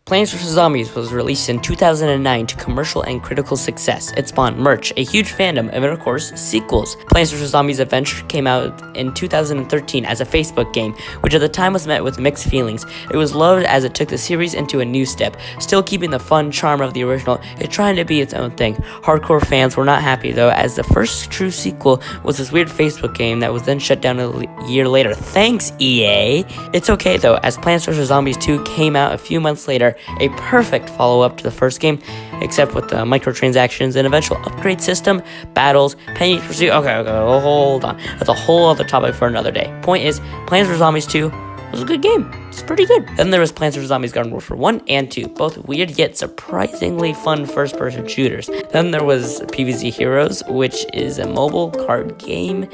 Plants vs. Zombies was released in 2009 to commercial and critical success. It spawned merch, a huge fandom, and of course, sequels. Plants vs. Zombies Adventure came out in 2013 as a Facebook game, which at the time was met with mixed feelings. It was loved as it took the series into a new step, still keeping the fun charm of the original, and trying to be its own thing. Hardcore fans were not happy though, as the first true sequel was this weird Facebook game that was then shut down a year later. Thanks, EA! It's okay though, as Plants vs. Zombies 2 came out a few months later, a perfect follow-up to the first game, except with the microtransactions and eventual upgrade system, battles, penny pursuit. Okay, hold on. That's a whole other topic for another day. Point is, Plants vs. Zombies 2 was a good game. It's pretty good. Then there was Plants vs. Zombies Garden Warfare 1 and 2, both weird yet surprisingly fun first-person shooters. Then there was PVZ Heroes, which is a mobile card game.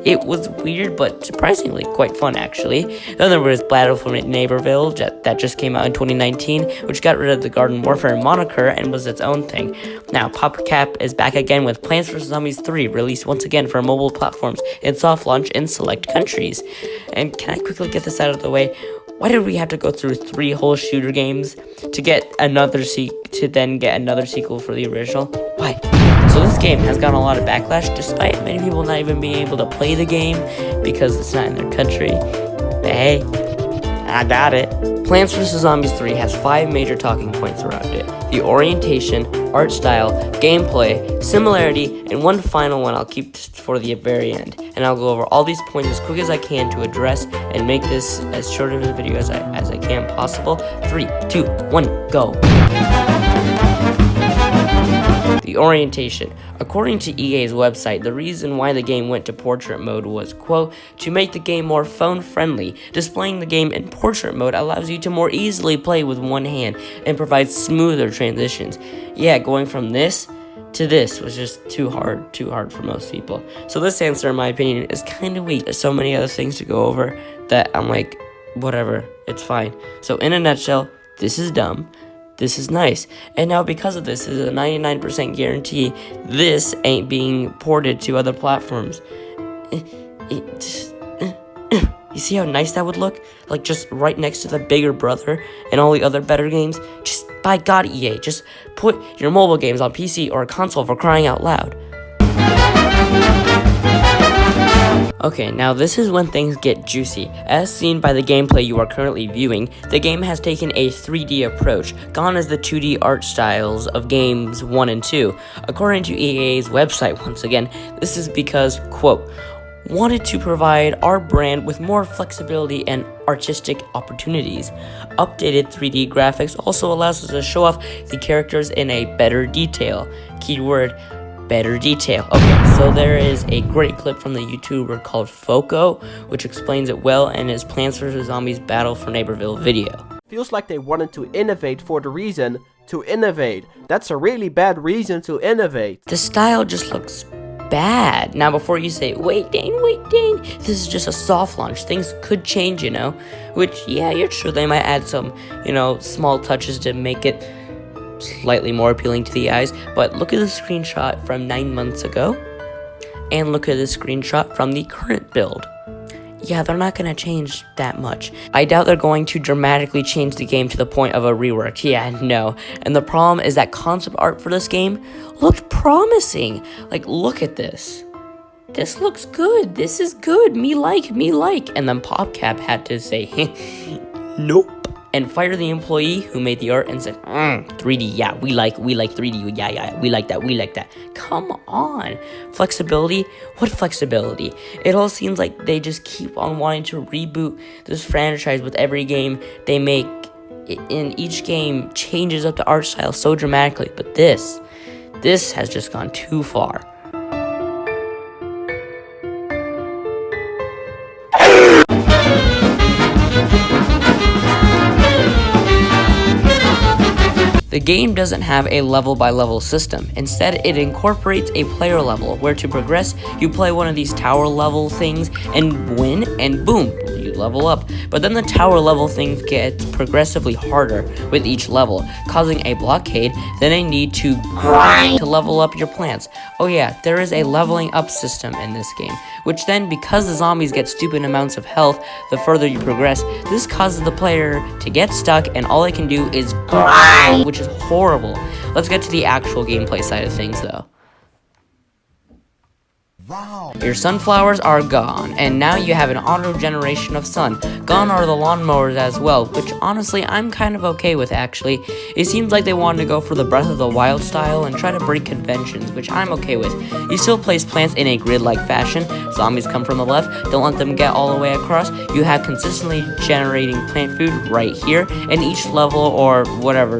It was weird, but surprisingly quite fun, actually. Then there was Battle for Neighborville, that just came out in 2019, which got rid of the Garden Warfare moniker and was its own thing. Now, PopCap is back again with Plants vs. Zombies 3, released once again for mobile platforms in soft launch in select countries. And can I quickly get this out of the way? Why did we have to go through 3 whole shooter games to get another then get another sequel for the original? Why? So this game has gotten a lot of backlash, despite many people not even being able to play the game because it's not in their country. But hey, I got it. Plants vs. Zombies 3 has 5 major talking points around it: the orientation, art style, gameplay, similarity, and one final one I'll keep for the very end. And I'll go over all these points as quick as I can to address and make this as short of a video as I can possible. 3, 2, 1, go. The orientation. According to EA's website, the reason why the game went to portrait mode was, quote, to make the game more phone-friendly. Displaying the game in portrait mode allows you to more easily play with one hand and provides smoother transitions. Yeah, going from this to this was just too hard for most people. So this answer, in my opinion, is kind of weak. There's so many other things to go over that I'm like, whatever, it's fine. So in a nutshell, this is dumb. This is nice. And now because of this, there's a 99% guarantee this ain't being ported to other platforms. You see how nice that would look? Like just right next to the bigger brother and all the other better games? Just, by God, EA, just put your mobile games on PC or a console, for crying out loud. Okay, now this is when things get juicy. As seen by the gameplay you are currently viewing, the game has taken a 3D approach. Gone is the 2D art styles of games 1 and 2. According to EA's website, once again, this is because, quote, wanted to provide our brand with more flexibility and artistic opportunities. Updated 3D graphics also allows us to show off the characters in a better detail. Keyword, better detail. Okay, so there is a great clip from the YouTuber called Foco, which explains it well in his Plants vs. Zombies Battle for Neighborville video. Feels like they wanted to innovate for the reason to innovate. That's a really bad reason to innovate. The style just looks bad. Now before you say, wait Dane, this is just a soft launch. Things could change, you know? Which, yeah, you're true, they might add some, small touches to make it slightly more appealing to the eyes, but look at the screenshot from 9 months ago, and look at the screenshot from the current build. Yeah, they're not gonna change that much. I doubt they're going to dramatically change the game to the point of a rework. Yeah, no. And the problem is that concept art for this game looked promising. Like, look at this. This looks good. This is good. Me like. And then PopCap had to say, nope, and fire the employee who made the art and said, 3D, yeah, we like 3D, yeah, we like that. Come on. Flexibility? What flexibility? It all seems like they just keep on wanting to reboot this franchise with every game they make. In each game changes up the art style so dramatically, but this has just gone too far. The game doesn't have a level-by-level system. Instead, it incorporates a player level, where to progress, you play one of these tower level things and win, and boom, to level up, but then the tower level thing gets progressively harder with each level, causing a blockade, then a need to grind to level up your plants. Oh yeah, there is a leveling up system in this game, which then, because the zombies get stupid amounts of health the further you progress, this causes the player to get stuck and all they can do is grind, which is horrible. Let's get to the actual gameplay side of things though. Wow. Your sunflowers are gone, and now you have an auto generation of sun. Gone are the lawnmowers as well, which honestly I'm kind of okay with actually. It seems like they wanted to go for the Breath of the Wild style and try to break conventions, which I'm okay with. You still place plants in a grid-like fashion. Zombies come from the left, don't let them get all the way across. You have consistently generating plant food right here, and each level or whatever,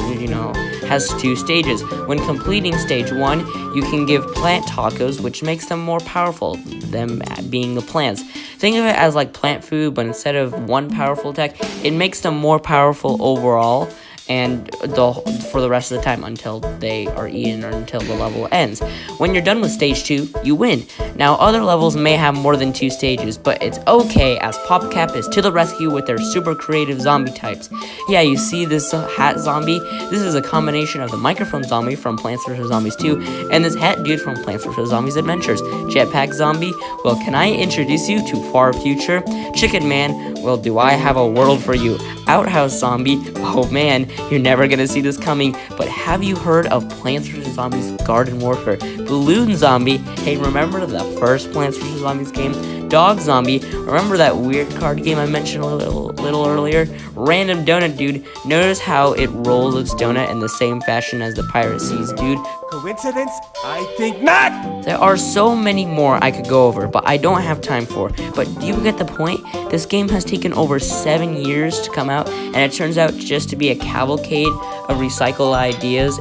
has 2 stages. When completing stage 1, you can give plant tacos, which makes them more powerful, them being the plants. Think of it as like plant food, but instead of one powerful attack, it makes them more powerful overall, and for the rest of the time until they are eaten or until the level ends. When you're done with stage 2, you win. Now, other levels may have more than 2 stages, but it's okay as PopCap is to the rescue with their super creative zombie types. Yeah, you see this hat zombie? This is a combination of the microphone zombie from Plants vs. Zombies 2 and this hat dude from Plants vs. Zombies Adventures. Jetpack zombie? Well, can I introduce you to Far Future? Chicken Man? Well, do I have a world for you? Outhouse zombie? Oh man, you're never gonna see this coming, but have you heard of Plants vs. Zombies Garden Warfare? Balloon zombie? Hey, remember the first Plants vs. Zombies game? Dog zombie? Remember that weird card game I mentioned a little earlier? Random donut dude? Notice how it rolls its donut in the same fashion as the pirate seas dude? Coincidence? I think not! There are so many more I could go over, but I don't have time for. But do you get the point? This game has taken over 7 years to come out, and it turns out just to be a cavalcade of recycled ideas.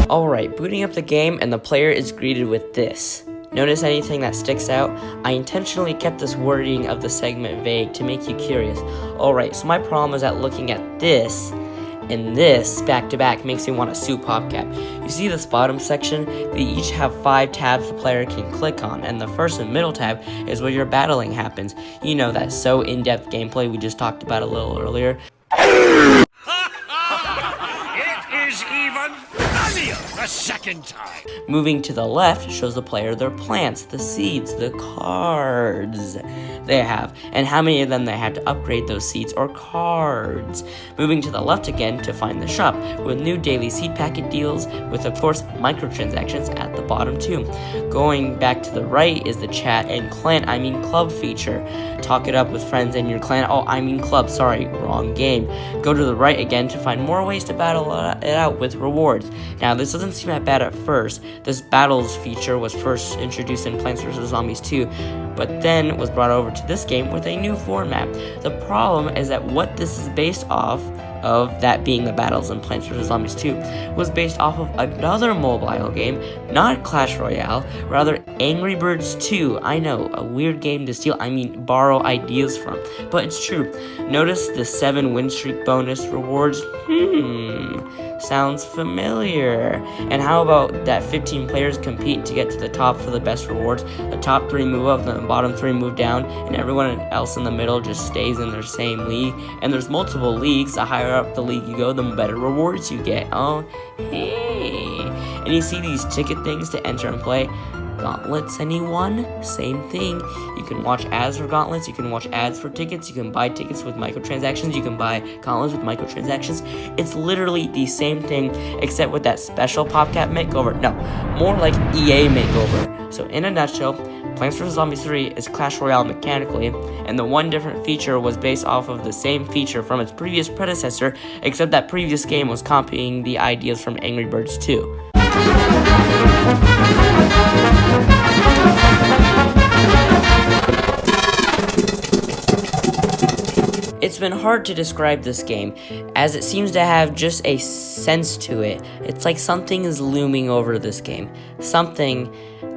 Alright, booting up the game and the player is greeted with this. Notice anything that sticks out? I intentionally kept this wording of the segment vague to make you curious. Alright, so my problem is that looking at this and this back to back makes me want to sue PopCap. You see this bottom section? They each have 5 tabs the player can click on, and the first and middle tab is where your battling happens. You know that so in-depth gameplay we just talked about a little earlier. It is even funnier the second time. Moving to the left shows the player their plants, the seeds, the cards they have, and how many of them they have to upgrade those seeds or cards. Moving to the left again to find the shop, with new daily seed packet deals, with of course microtransactions at the bottom too. Going back to the right is the chat and club feature. Talk it up with friends in your clan. Oh, I mean club, sorry, wrong game. Go to the right again to find more ways to battle it out with rewards. Now, this doesn't seem that bad at first. This battles feature was first introduced in Plants vs. Zombies 2, but then was brought over to this game with a new format. The problem is that what this is based off of, that being the battles in Plants vs. Zombies 2, was based off of another mobile game, not Clash Royale, rather Angry Birds 2. I know, a weird game to borrow ideas from, but it's true. Notice the 7 win streak bonus rewards? Sounds familiar. And how about that 15 players compete to get to the top for the best rewards? The top 3 move up, the bottom 3 move down, and everyone else in the middle just stays in their same league. And there's multiple leagues. The higher up the league you go, the better rewards you get. Oh, hey. And you see these ticket things to enter and play. Gauntlets, anyone? Same thing. You can watch ads for gauntlets, you can watch ads for tickets, you can buy tickets with microtransactions, you can buy gauntlets with microtransactions. It's literally the same thing, except with that special PopCap makeover. No, more like EA makeover. So in a nutshell, Plants vs. Zombies 3 is Clash Royale mechanically, and the one different feature was based off of the same feature from its previous predecessor, except that previous game was copying the ideas from Angry Birds 2. It's been hard to describe this game, as it seems to have just a sense to it. It's like something is looming over this game. Something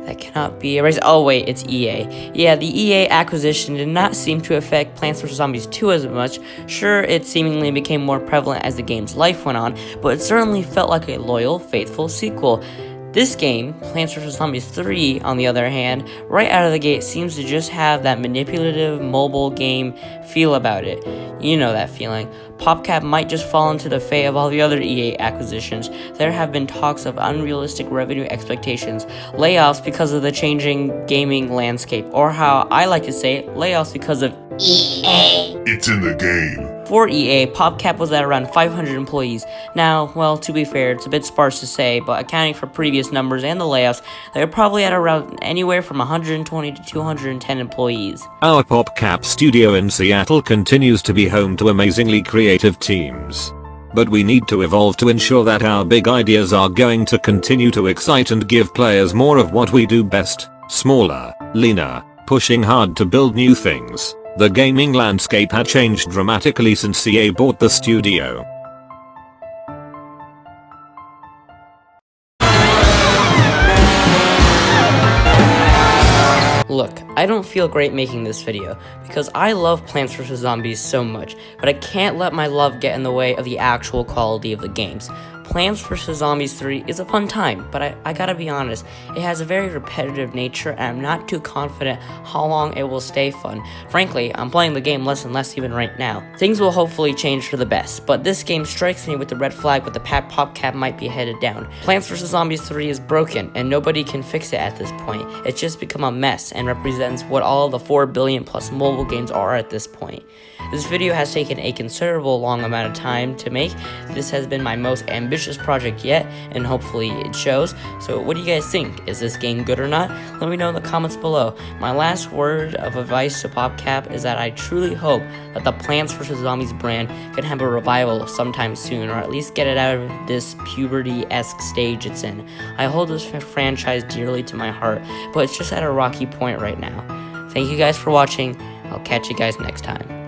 that cannot be erased. Oh wait, it's EA. Yeah, the EA acquisition did not seem to affect Plants vs. Zombies 2 as much. Sure, it seemingly became more prevalent as the game's life went on, but it certainly felt like a loyal, faithful sequel. This game, Plants vs. Zombies 3, on the other hand, right out of the gate seems to just have that manipulative mobile game feel about it. You know that feeling. PopCap might just fall into the fate of all the other EA acquisitions. There have been talks of unrealistic revenue expectations, layoffs because of the changing gaming landscape, or how I like to say, layoffs because of EA. It's in the game. For EA, PopCap was at around 500 employees. Now, well, to be fair, it's a bit sparse to say, but accounting for previous numbers and the layoffs, they're probably at around anywhere from 120 to 210 employees. Our PopCap studio in Seattle continues to be home to amazingly creative teams. But we need to evolve to ensure that our big ideas are going to continue to excite and give players more of what we do best: smaller, leaner, pushing hard to build new things. The gaming landscape had changed dramatically since EA bought the studio. Look, I don't feel great making this video, because I love Plants vs. Zombies so much, but I can't let my love get in the way of the actual quality of the games. Plants vs. Zombies 3 is a fun time, but I gotta be honest, it has a very repetitive nature and I'm not too confident how long it will stay fun. Frankly, I'm playing the game less and less even right now. Things will hopefully change for the best, but this game strikes me with the red flag with the PopCap might be headed down. Plants vs. Zombies 3 is broken and nobody can fix it at this point. It's just become a mess and represents what all of the 4 billion plus mobile games are at this point. This video has taken a considerable long amount of time to make. This has been my most ambitious project yet, and hopefully it shows. So what do you guys think? Is this game good or not? Let me know in the comments below. My last word of advice to PopCap is that I truly hope that the Plants vs. Zombies brand can have a revival sometime soon, or at least get it out of this puberty-esque stage it's in. I hold this franchise dearly to my heart, but it's just at a rocky point right now. Thank you guys for watching. I'll catch you guys next time.